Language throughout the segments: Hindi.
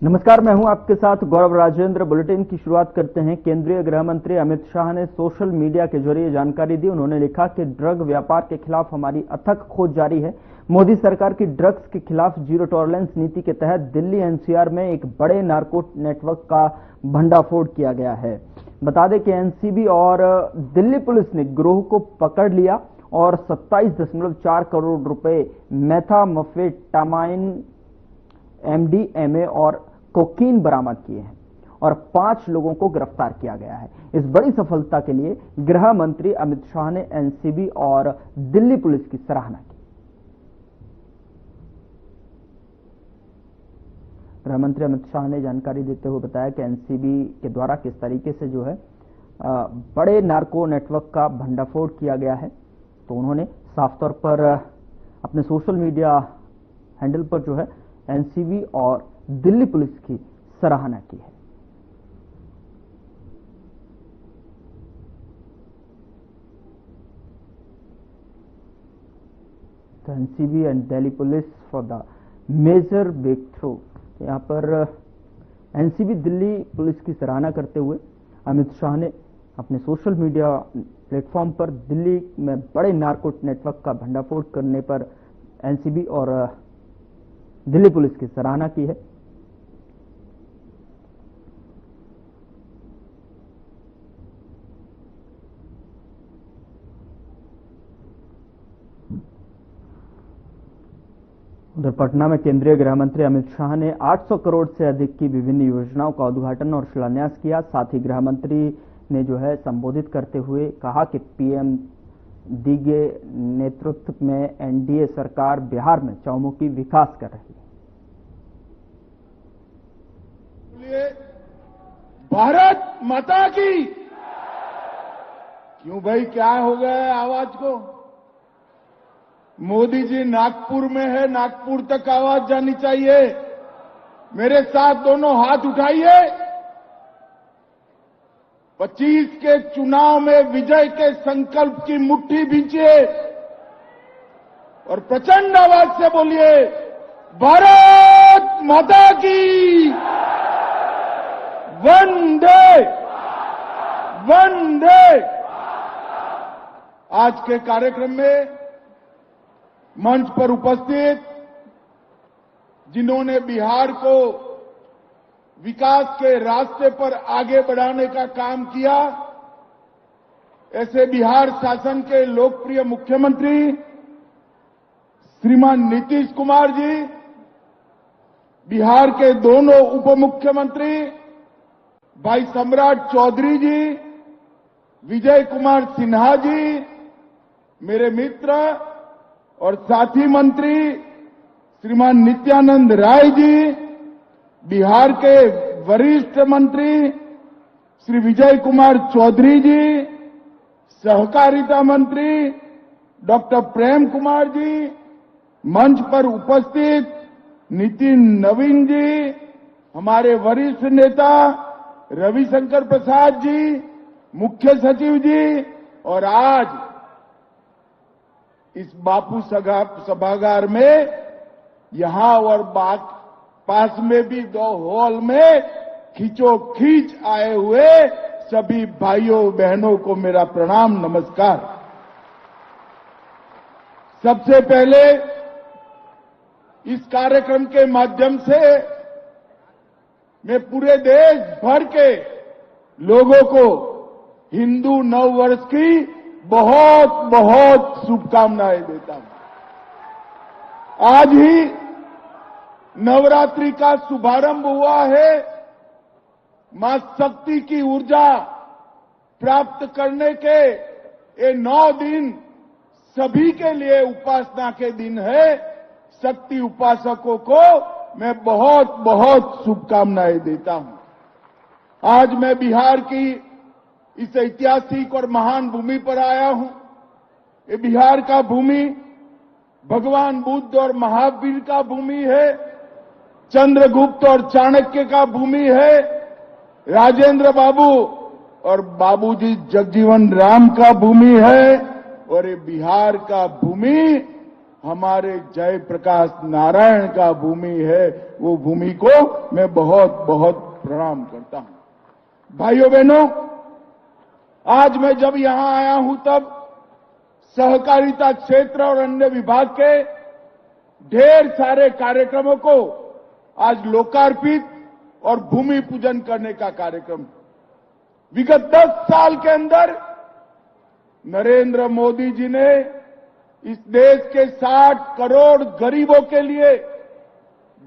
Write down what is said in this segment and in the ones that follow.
नमस्कार, मैं हूं आपके साथ गौरव राजेंद्र। बुलेटिन की शुरुआत करते हैं। केंद्रीय गृह मंत्री अमित शाह ने सोशल मीडिया के जरिए जानकारी दी। उन्होंने लिखा कि ड्रग व्यापार के खिलाफ हमारी अथक खोज जारी है। मोदी सरकार की ड्रग्स के खिलाफ जीरो टॉलरेंस नीति के तहत दिल्ली एनसीआर में एक बड़े नार्को नेटवर्क का भंडाफोड़ किया गया है। बता दें कि एनसीबी और दिल्ली पुलिस ने गिरोह को पकड़ लिया और 27.4 करोड़ रुपए मेथाम्फेटामाइन, एमडीएमए और कोकीन बरामद किए हैं और 5 लोगों को गिरफ्तार किया गया है। इस बड़ी सफलता के लिए गृह मंत्री अमित शाह ने एनसीबी और दिल्ली पुलिस की सराहना की। गृह मंत्री अमित शाह ने जानकारी देते हुए बताया कि एनसीबी के द्वारा किस तरीके से जो है बड़े नार्को नेटवर्क का भंडाफोड़ किया गया है। तो उन्होंने साफ तौर पर अपने सोशल मीडिया हैंडल पर जो है एनसीबी और दिल्ली पुलिस की सराहना की है। तो NCB and Delhi police for the major breakthrough. यहां पर एनसीबी दिल्ली पुलिस की सराहना करते हुए अमित शाह ने अपने सोशल मीडिया प्लेटफॉर्म पर दिल्ली में बड़े नार्को नेटवर्क का भंडाफोड़ करने पर एनसीबी और दिल्ली पुलिस की सराहना की है। उधर पटना में केंद्रीय गृह मंत्री अमित शाह ने 800 करोड़ से अधिक की विभिन्न योजनाओं का उद्घाटन और शिलान्यास किया। साथ ही गृह मंत्री ने जो है संबोधित करते हुए कहा कि पीएम दी के नेतृत्व में एनडीए सरकार बिहार में चौमुखी विकास कर रही है। भारत माता की। क्यों भाई, क्या हो गया है आवाज को? मोदी जी नागपुर में है, नागपुर तक आवाज जानी चाहिए। मेरे साथ दोनों हाथ उठाइए। 25 के चुनाव में विजय के संकल्प की मुट्ठी भींचिए और प्रचंड आवाज से बोलिए, भारत माता की। वंदे वंदे। आज के कार्यक्रम में मंच पर उपस्थित जिन्होंने बिहार को विकास के रास्ते पर आगे बढ़ाने का काम किया, ऐसे बिहार शासन के लोकप्रिय मुख्यमंत्री श्रीमान नीतीश कुमार जी, बिहार के दोनों उप मुख्यमंत्री भाई सम्राट चौधरी जी, विजय कुमार सिन्हा जी, मेरे मित्र और साथी मंत्री श्रीमान नित्यानंद राय जी, बिहार के वरिष्ठ मंत्री श्री विजय कुमार चौधरी जी, सहकारिता मंत्री डॉक्टर प्रेम कुमार जी, मंच पर उपस्थित नितिन नवीन जी, हमारे वरिष्ठ नेता रविशंकर प्रसाद जी, मुख्य सचिव जी, और आज इस बापू सभागार में यहां और पास में भी 2 हॉल में खींचो खींच आए हुए सभी भाइयों बहनों को मेरा प्रणाम, नमस्कार। सबसे पहले इस कार्यक्रम के माध्यम से मैं पूरे देश भर के लोगों को हिंदू नववर्ष की बहुत बहुत शुभकामनाएं देता हूं। आज ही नवरात्रि का शुभारंभ हुआ है। मां शक्ति की ऊर्जा प्राप्त करने के ये 9 दिन सभी के लिए उपासना के दिन है। शक्ति उपासकों को मैं बहुत बहुत शुभकामनाएं देता हूं। आज मैं बिहार की इस ऐतिहासिक और महान भूमि पर आया हूं। ये बिहार का भूमि भगवान बुद्ध और महावीर का भूमि है, चंद्रगुप्त और चाणक्य का भूमि है, राजेंद्र बाबू और बाबूजी जगजीवन राम का भूमि है, और ये बिहार का भूमि हमारे जयप्रकाश नारायण का भूमि है, वो भूमि को मैं बहुत बहुत प्रणाम करता हूं। भाइयों बहनों, आज मैं जब यहां आया हूं तब सहकारिता क्षेत्र और अन्य विभाग के ढेर सारे कार्यक्रमों को आज लोकार्पित और भूमि पूजन करने का कार्यक्रम। विगत 10 साल के अंदर नरेंद्र मोदी जी ने इस देश के 60 करोड़ गरीबों के लिए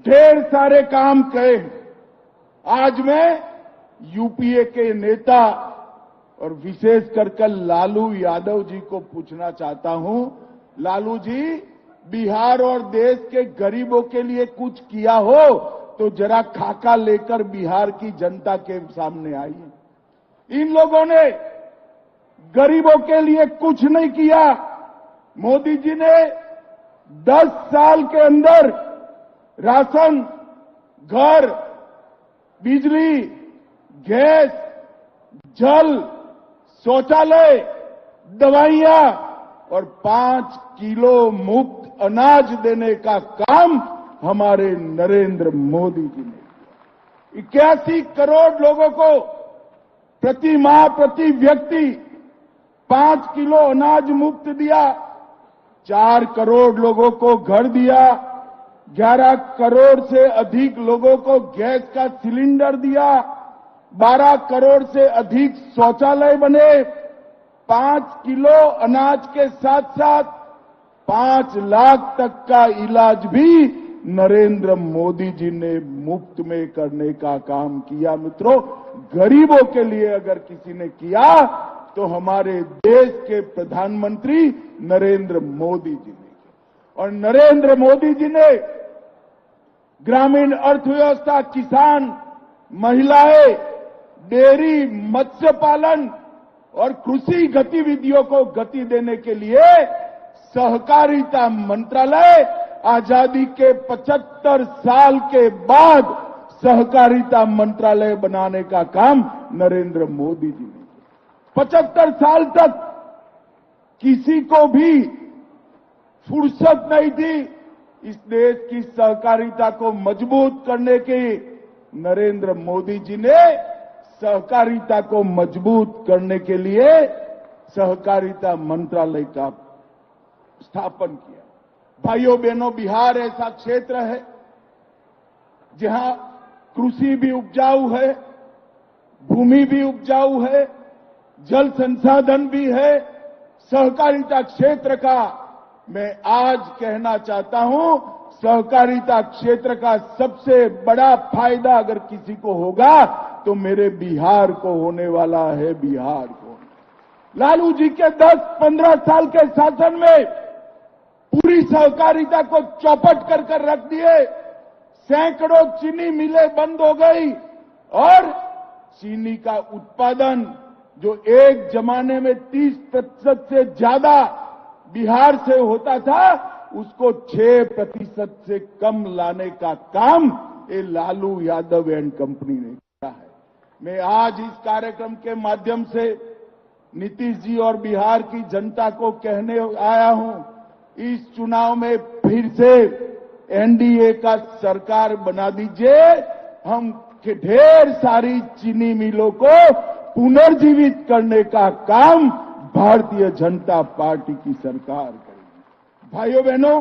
ढेर सारे काम किए। आज मैं यूपीए के नेता और विशेष कर लालू यादव जी को पूछना चाहता हूं, लालू जी, बिहार और देश के गरीबों के लिए कुछ किया हो तो जरा खाका लेकर बिहार की जनता के सामने आइए। इन लोगों ने गरीबों के लिए कुछ नहीं किया। मोदी जी ने 10 साल के अंदर राशन, घर, बिजली, गैस, जल, शौचालय, दवाइयां और 5 किलो मुफ्त अनाज देने का काम हमारे नरेंद्र मोदी जी ने 81 करोड़ लोगों को प्रति माह, प्रति व्यक्ति 5 किलो अनाज मुफ्त दिया। 4 करोड़ लोगों को घर दिया। 11 करोड़ से अधिक लोगों को गैस का सिलेंडर दिया। 12 करोड़ से अधिक शौचालय बने। 5 किलो अनाज के साथ साथ 5 लाख तक का इलाज भी नरेंद्र मोदी जी ने मुफ्त में करने का काम किया। मित्रों, गरीबों के लिए अगर किसी ने किया तो हमारे देश के प्रधानमंत्री नरेंद्र मोदी जी ने किया। और नरेंद्र मोदी जी ने ग्रामीण अर्थव्यवस्था, किसान, महिलाएं, डेयरी, मत्स्य पालन और कृषि गतिविधियों को गति देने के लिए सहकारिता मंत्रालय, आजादी के 75 साल के बाद सहकारिता मंत्रालय बनाने का काम नरेंद्र मोदी जी ने किया। 75 साल तक किसी को भी फुर्सत नहीं थी इस देश की सहकारिता को मजबूत करने की। नरेंद्र मोदी जी ने सहकारिता को मजबूत करने के लिए सहकारिता मंत्रालय का स्थापन किया। भाइयों बहनों, बिहार ऐसा क्षेत्र है जहां कृषि भी उपजाऊ है, भूमि भी उपजाऊ है, जल संसाधन भी है। सहकारिता क्षेत्र का मैं आज कहना चाहता हूं, सहकारिता क्षेत्र का सबसे बड़ा फायदा अगर किसी को होगा तो मेरे बिहार को होने वाला है। बिहार को लालू जी के 10-15 साल के शासन में पूरी सहकारिता को चौपट कर रख दिए। सैकड़ों चीनी मिलें बंद हो गई और चीनी का उत्पादन जो एक जमाने में 30% से ज्यादा बिहार से होता था, उसको 6% से कम लाने का काम ये लालू यादव एंड कंपनी ने किया है। मैं आज इस कार्यक्रम के माध्यम से नीतीश जी और बिहार की जनता को कहने आया हूं, इस चुनाव में फिर से एनडीए का सरकार बना दीजिए। हम ढेर सारी चीनी मिलों को पुनर्जीवित करने का काम भारतीय जनता पार्टी की सरकार करेगी। भाइयों बहनों,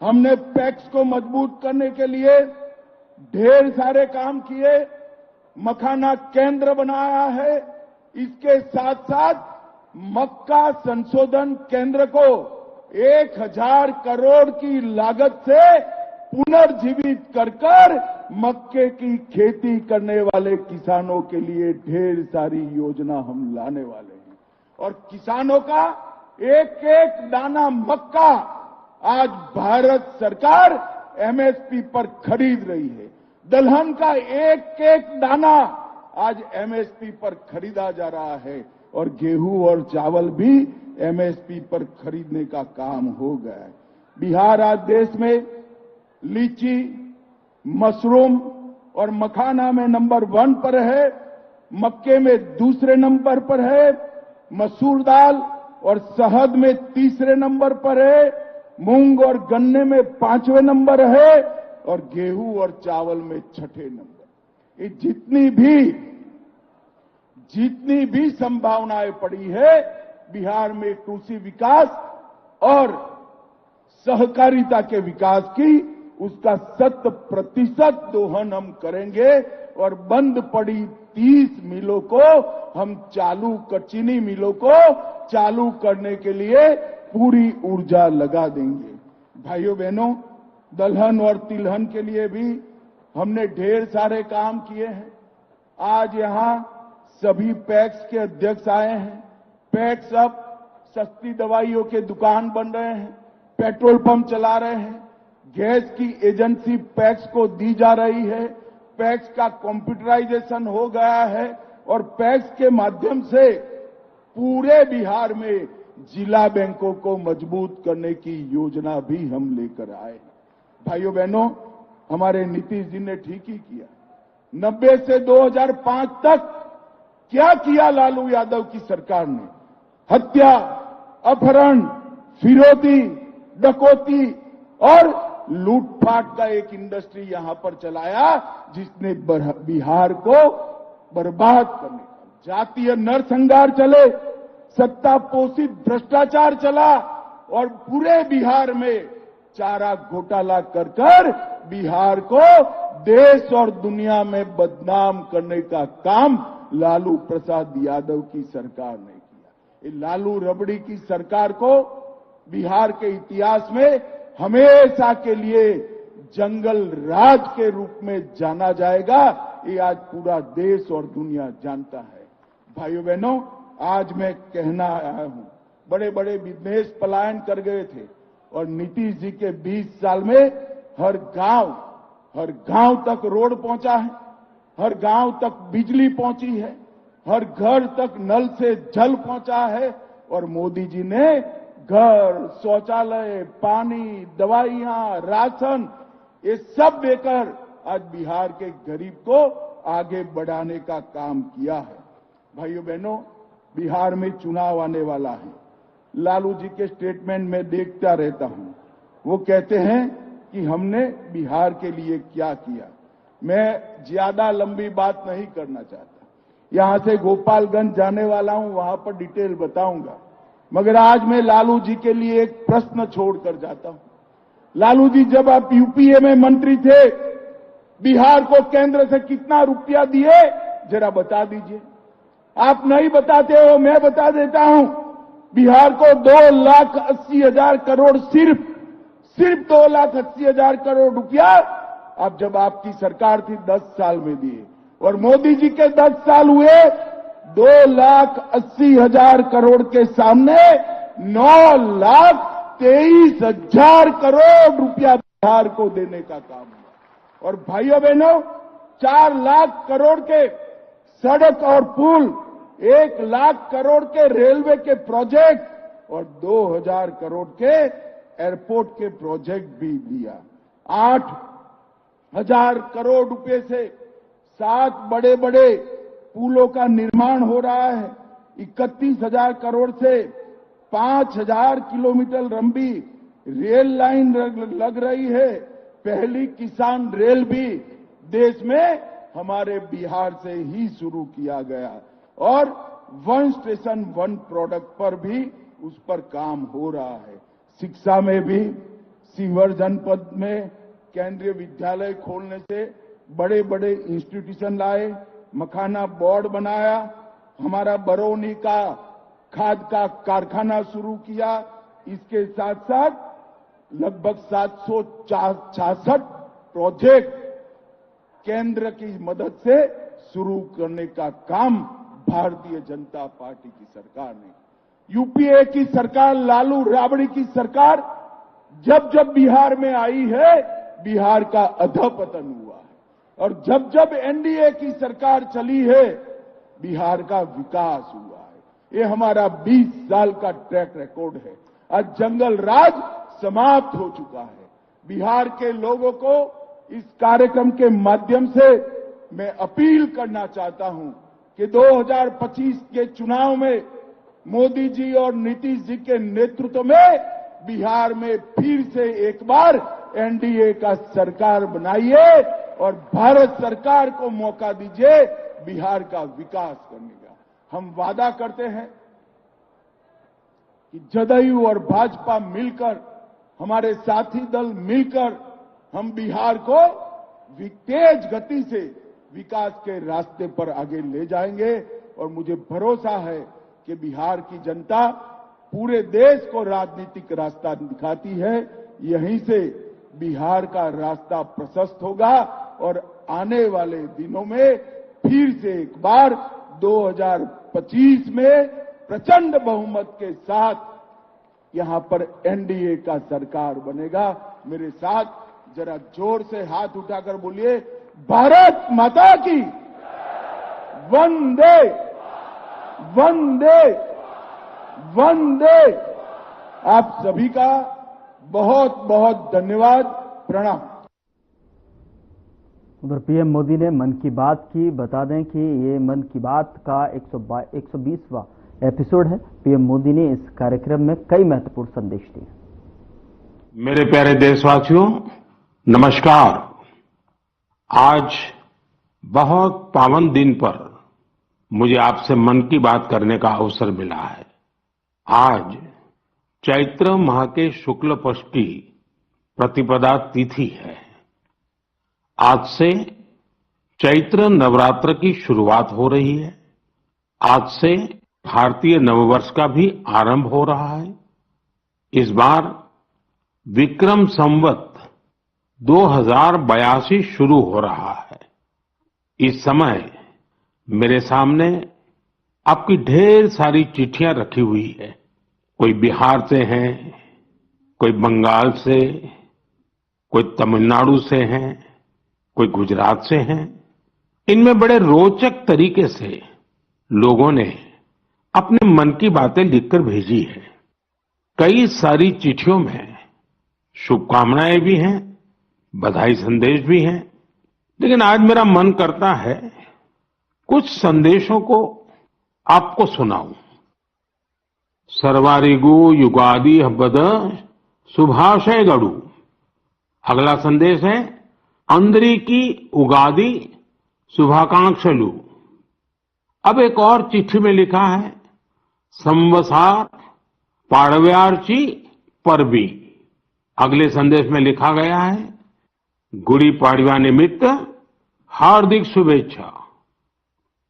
हमने पैक्स को मजबूत करने के लिए ढेर सारे काम किए। मखाना केंद्र बनाया है। इसके साथ साथ मक्का संशोधन केंद्र को 1000 करोड़ की लागत से पुनर्जीवित कर मक्के की खेती करने वाले किसानों के लिए ढेर सारी योजना हम लाने वाले हैं। और किसानों का एक एक दाना मक्का आज भारत सरकार एमएसपी पर खरीद रही है। दलहन का एक एक दाना आज एमएसपी पर खरीदा जा रहा है और गेहूं और चावल भी एमएसपी पर खरीदने का काम हो गया है। बिहार आज देश में लीची, मशरूम और मखाना में नंबर 1 पर है। मक्के में दूसरे नंबर पर है। मसूर दाल और शहद में तीसरे नंबर पर है। मूंग और गन्ने में 5वें नंबर है और गेहूं और चावल में 6ठे नंबर। ये जितनी भी संभावनाएं पड़ी है बिहार में कृषि विकास और सहकारिता के विकास की, उसका 100% दोहन हम करेंगे और बंद पड़ी 30 मिलों को हम चीनी मिलों को चालू करने के लिए पूरी ऊर्जा लगा देंगे। भाइयों बहनों, दलहन और तिलहन के लिए भी हमने ढेर सारे काम किए हैं। आज यहां सभी पैक्स के अध्यक्ष आए हैं। पैक्स अब सस्ती दवाइयों के दुकान बन रहे हैं, पेट्रोल पंप चला रहे हैं, गैस की एजेंसी पैक्स को दी जा रही है, पैक्स का कंप्यूटराइजेशन हो गया है और पैक्स के माध्यम से पूरे बिहार में जिला बैंकों को मजबूत करने की योजना भी हम लेकर आए। भाइयों बहनों, हमारे नीतीश जी ने ठीक ही किया। 90 से 2005 तक क्या किया लालू यादव की सरकार ने? हत्या, अपहरण, फिरौती, डकैती और लूटपाट का एक इंडस्ट्री यहां पर चलाया जिसने बिहार को बर्बाद करने का, जातीय नरसंहार चले, सत्ता पोषित भ्रष्टाचार चला और पूरे बिहार में चारा घोटाला कर बिहार को देश और दुनिया में बदनाम करने का काम लालू प्रसाद यादव की सरकार ने किया। ये लालू रबड़ी की सरकार को बिहार के इतिहास में हमेशा के लिए जंगल राज के रूप में जाना जाएगा। ये आज पूरा देश और दुनिया जानता है। भाइयों बहनों, आज मैं कहना आया हूं, बड़े बड़े बिजनेस पलायन कर गए थे और नीतीश जी के 20 साल में हर गांव तक रोड पहुंचा है, हर गांव तक बिजली पहुंची है, हर घर तक नल से जल पहुंचा है और मोदी जी ने घर, शौचालय, पानी, दवाइयां, राशन ये सब देकर आज बिहार के गरीब को आगे बढ़ाने का काम किया है। भाइयों बहनों, बिहार में चुनाव आने वाला है। लालू जी के स्टेटमेंट में देखता रहता हूं, वो कहते हैं कि हमने बिहार के लिए क्या किया। मैं ज्यादा लंबी बात नहीं करना चाहता, यहां से गोपालगंज जाने वाला हूं, वहां पर डिटेल बताऊंगा, मगर आज मैं लालू जी के लिए एक प्रश्न छोड़कर जाता हूं। लालू जी, जब आप यूपीए में मंत्री थे, बिहार को केंद्र से कितना रुपया दिए जरा बता दीजिए। आप नहीं बताते हो, मैं बता देता हूं। बिहार को 2,80,000 करोड़, सिर्फ 2,80,000 करोड़ रुपया अब जब आपकी सरकार थी 10 साल में दिए और मोदी जी के 10 साल हुए, 2,80,000 करोड़ के सामने 9,23,000 करोड़ रुपया बिहार को देने का काम हुआ। और भाइयों बहनों, 4 लाख करोड़ के सड़क और पुल, 1 लाख करोड़ के रेलवे के प्रोजेक्ट और 2,000 करोड़ के एयरपोर्ट के प्रोजेक्ट भी दिया। 8,000 करोड़ रुपए से 7 बड़े बड़े पुलों का निर्माण हो रहा है। 31,000 करोड़ से 5,000 किलोमीटर लंबी रेल लाइन लग रही है। पहली किसान रेल भी देश में हमारे बिहार से ही शुरू किया गया और 1 स्टेशन 1 प्रोडक्ट पर भी उस पर काम हो रहा है। शिक्षा में भी सीवर जनपद में केंद्रीय विद्यालय खोलने से बड़े बड़े इंस्टीट्यूशन लाए, मखाना बोर्ड बनाया, हमारा बरौनी का खाद का कारखाना शुरू किया। इसके साथ साथ लगभग 766 प्रोजेक्ट केंद्र की मदद से शुरू करने का काम भारतीय जनता पार्टी की सरकार ने, यूपीए की सरकार, लालू राबड़ी की सरकार जब जब बिहार में आई है, बिहार का अधपतन हुआ है और जब जब एनडीए की सरकार चली है, बिहार का विकास हुआ है। ये हमारा 20 साल का ट्रैक रिकॉर्ड है। आज जंगल राज समाप्त हो चुका है। बिहार के लोगों को इस कार्यक्रम के माध्यम से मैं अपील करना चाहता हूं कि 2025 के चुनाव में मोदी जी और नीतीश जी के नेतृत्व में बिहार में फिर से एक बार एनडीए का सरकार बनाइए और भारत सरकार को मौका दीजिए बिहार का विकास करने का। हम वादा करते हैं कि जदयू और भाजपा मिलकर, हमारे साथी दल मिलकर हम बिहार को तेज गति से विकास के रास्ते पर आगे ले जाएंगे। और मुझे भरोसा है कि बिहार की जनता पूरे देश को राजनीतिक रास्ता दिखाती है। यहीं से बिहार का रास्ता प्रशस्त होगा और आने वाले दिनों में फिर से एक बार 2025 में प्रचंड बहुमत के साथ यहां पर एनडीए का सरकार बनेगा। मेरे साथ जरा जोर से हाथ उठाकर बोलिए, भारत माता की वंदे वंदे वंदे। आप सभी का बहुत बहुत धन्यवाद, प्रणाम। उधर पीएम मोदी ने मन की बात की। बता दें कि ये मन की बात का 120वां एपिसोड है। पीएम मोदी ने इस कार्यक्रम में कई महत्वपूर्ण संदेश दिए। मेरे प्यारे देशवासियों, नमस्कार। आज बहुत पावन दिन पर मुझे आपसे मन की बात करने का अवसर मिला है। आज चैत्र माह के शुक्ल पक्ष की प्रतिपदा तिथि है। आज से चैत्र नवरात्र की शुरुआत हो रही है। आज से भारतीय नववर्ष का भी आरंभ हो रहा है। इस बार विक्रम संवत 2082 शुरू हो रहा है। इस समय मेरे सामने आपकी ढेर सारी चिट्ठियां रखी हुई है। कोई बिहार से है, कोई बंगाल से, कोई तमिलनाडु से है, कोई गुजरात से है। इनमें बड़े रोचक तरीके से लोगों ने अपने मन की बातें लिखकर भेजी है। कई सारी चिट्ठियों में शुभकामनाएं भी हैं, बधाई संदेश भी हैं। लेकिन आज मेरा मन करता है कुछ संदेशों को आपको सुनाऊं। सर्वारिगु युगादि हब्बद शुभाशय गड़ू। अगला संदेश है अंदरिकी उगादि शुभाकांक्षलु। अब एक और चिट्ठी में लिखा है संवसार पाड़व्यार्ची परबी। अगले संदेश में लिखा गया है गुड़ी पाड़वा निमित्त हार्दिक शुभेच्छा।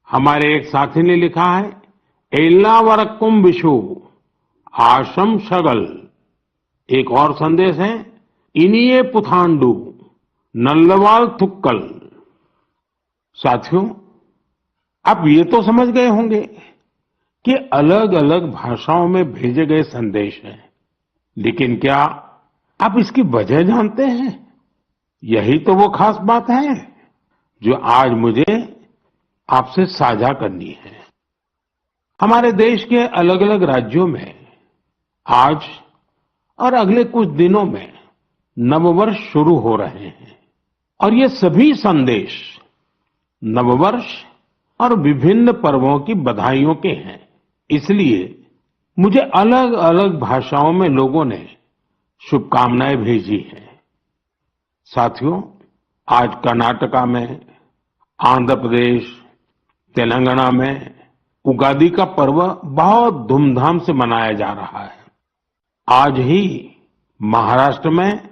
हमारे एक साथी ने लिखा है एल्लावरक्कुम विशु आशम शगल। एक और संदेश है इनिये पुथांडु नल्लवाल थुक्कल। साथियों, आप ये तो समझ गए होंगे कि अलग अलग भाषाओं में भेजे गए संदेश हैं, लेकिन क्या आप इसकी वजह जानते हैं? यही तो वो खास बात है जो आज मुझे आपसे साझा करनी है। हमारे देश के अलग अलग राज्यों में आज और अगले कुछ दिनों में नववर्ष शुरू हो रहे हैं और ये सभी संदेश नववर्ष और विभिन्न पर्वों की बधाइयों के हैं। इसलिए मुझे अलग अलग भाषाओं में लोगों ने शुभकामनाएं भेजी हैं। साथियों, आज कर्नाटका में, आंध्र प्रदेश, तेलंगाना में उगादी का पर्व बहुत धूमधाम से मनाया जा रहा है। आज ही महाराष्ट्र में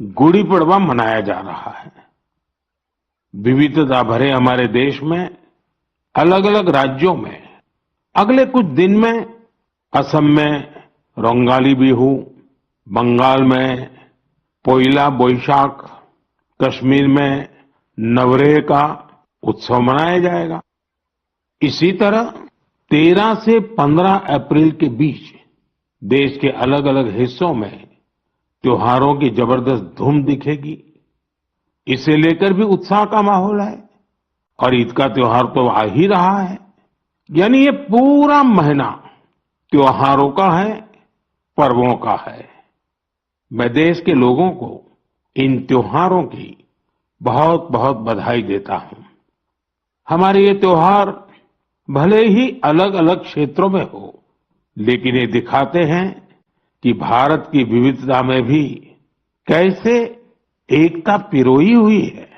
गुड़ी पड़वा मनाया जा रहा है। विविधता भरे हमारे देश में अलग अलग राज्यों में अगले कुछ दिन में असम में रोंगाली बिहू, बंगाल में पोइला बोईशाख, कश्मीर में नवरेह का उत्सव मनाया जाएगा। इसी तरह 13 से 15 अप्रैल के बीच देश के अलग अलग हिस्सों में त्योहारों की जबरदस्त धूम दिखेगी। इसे लेकर भी उत्साह का माहौल है और ईद का त्योहार तो आ ही रहा है। यानी ये पूरा महीना त्योहारों का है, पर्वों का है। मैं देश के लोगों को इन त्योहारों की बहुत बहुत बधाई देता हूं। हमारे ये त्योहार भले ही अलग अलग क्षेत्रों में हो, लेकिन ये दिखाते हैं कि भारत की विविधता में भी कैसे एकता पिरोई हुई है।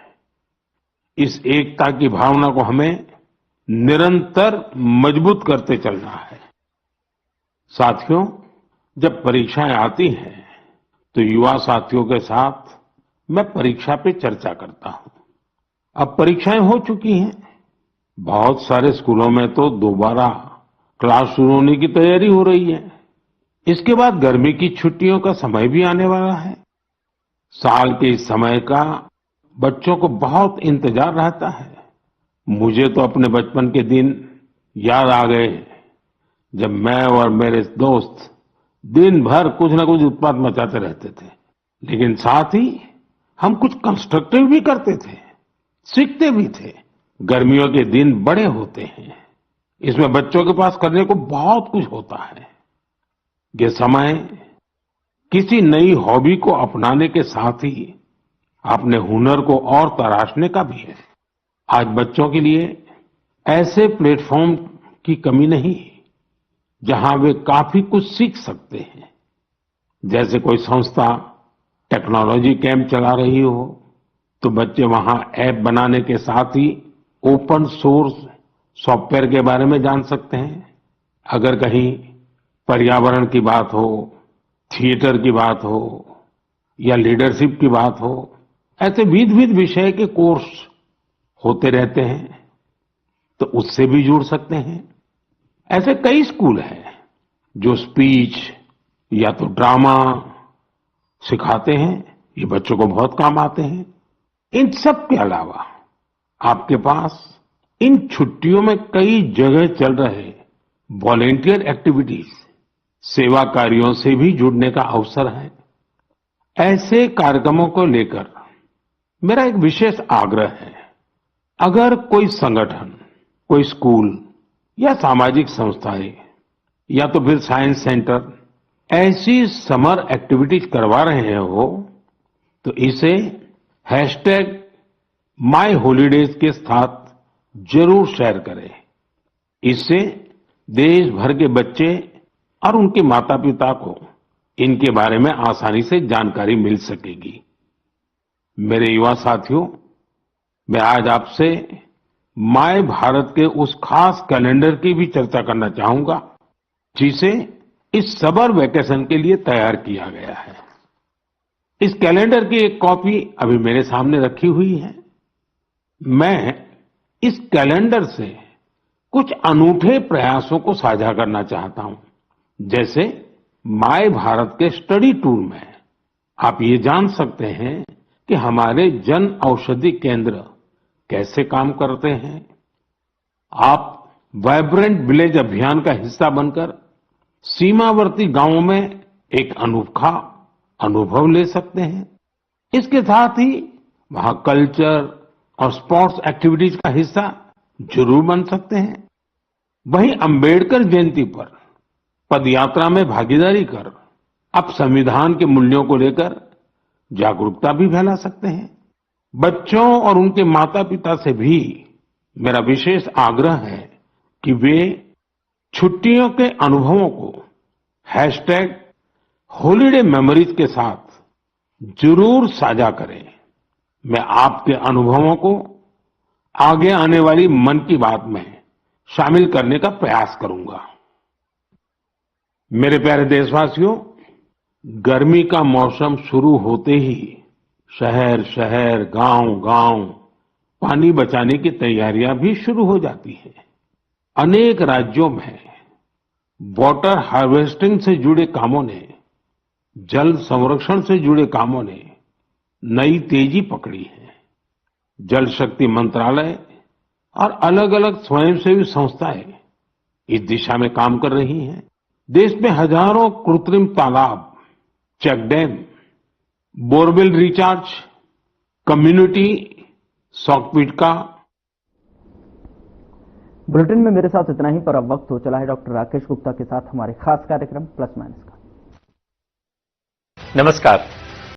इस एकता की भावना को हमें निरंतर मजबूत करते चलना है। साथियों, जब परीक्षाएं आती हैं तो युवा साथियों के साथ मैं परीक्षा पे चर्चा करता हूं। अब परीक्षाएं हो चुकी हैं। बहुत सारे स्कूलों में तो दोबारा क्लास शुरू होने की तैयारी हो रही है। इसके बाद गर्मी की छुट्टियों का समय भी आने वाला है। साल के इस समय का बच्चों को बहुत इंतजार रहता है। मुझे तो अपने बचपन के दिन याद आ गए, जब मैं और मेरे दोस्त दिन भर कुछ न कुछ उत्पात मचाते रहते थे, लेकिन साथ ही हम कुछ कंस्ट्रक्टिव भी करते थे, सीखते भी थे। गर्मियों के दिन बड़े होते हैं। इसमें बच्चों के पास करने को बहुत कुछ होता है। ये समय किसी नई हॉबी को अपनाने के साथ ही अपने हुनर को और तराशने का भी है। आज बच्चों के लिए ऐसे प्लेटफॉर्म की कमी नहीं, जहां वे काफी कुछ सीख सकते हैं। जैसे कोई संस्था टेक्नोलॉजी कैंप चला रही हो तो बच्चे वहां ऐप बनाने के साथ ही ओपन सोर्स सॉफ्टवेयर के बारे में जान सकते हैं। अगर कहीं पर्यावरण की बात हो, थिएटर की बात हो या लीडरशिप की बात हो, ऐसे विविध विषय के कोर्स होते रहते हैं, तो उससे भी जुड़ सकते हैं। ऐसे कई स्कूल हैं जो स्पीच या तो ड्रामा सिखाते हैं। ये बच्चों को बहुत काम आते हैं। इन सब के अलावा आपके पास इन छुट्टियों में कई जगह चल रहे वॉलेंटियर एक्टिविटीज, सेवा कार्यों से भी जुड़ने का अवसर है। ऐसे कार्यक्रमों को लेकर मेरा एक विशेष आग्रह है। अगर कोई संगठन, कोई स्कूल या सामाजिक संस्थाएं या तो फिर साइंस सेंटर ऐसी समर एक्टिविटीज करवा रहे हो तो इसे #MyHolidays के साथ जरूर शेयर करें। इससे देश भर के बच्चे और उनके माता पिता को इनके बारे में आसानी से जानकारी मिल सकेगी। मेरे युवा साथियों, मैं आज आपसे माय भारत के उस खास कैलेंडर की भी चर्चा करना चाहूंगा जिसे इस समर वेकेशन के लिए तैयार किया गया है। इस कैलेंडर की एक कॉपी अभी मेरे सामने रखी हुई है। मैं इस कैलेंडर से कुछ अनूठे प्रयासों को साझा करना चाहता हूं। जैसे माय भारत के स्टडी टूर में आप ये जान सकते हैं कि हमारे जन औषधि केंद्र कैसे काम करते हैं। आप वाइब्रेंट विलेज अभियान का हिस्सा बनकर सीमावर्ती गांवों में एक अनोखा अनुभव ले सकते हैं। इसके साथ ही वहां कल्चर और स्पोर्ट्स एक्टिविटीज का हिस्सा जरूर बन सकते हैं। वहीं अंबेडकर जयंती पर पदयात्रा में भागीदारी कर आप संविधान के मूल्यों को लेकर जागरूकता भी फैला सकते हैं। बच्चों और उनके माता पिता से भी मेरा विशेष आग्रह है कि वे छुट्टियों के अनुभवों को #हॉलिडे मेमोरीज के साथ जरूर साझा करें। मैं आपके अनुभवों को आगे आने वाली मन की बात में शामिल करने का प्रयास करूंगा। मेरे प्यारे देशवासियों, गर्मी का मौसम शुरू होते ही शहर शहर, गांव गांव पानी बचाने की तैयारियां भी शुरू हो जाती हैं। अनेक राज्यों में वाटर हार्वेस्टिंग से जुड़े कामों ने, जल संरक्षण से जुड़े कामों ने नई तेजी पकड़ी है। जल शक्ति मंत्रालय और अलग अलग स्वयंसेवी संस्थाएं इस दिशा में काम कर रही हैं। देश में हजारों कृत्रिम तालाब, check dam, borewell recharge, community soak pit का। बुलेटिन में मेरे साथ इतना ही, पर अब वक्त हो चला है डॉक्टर राकेश गुप्ता के साथ हमारे खास कार्यक्रम प्लस माइनस का। नमस्कार।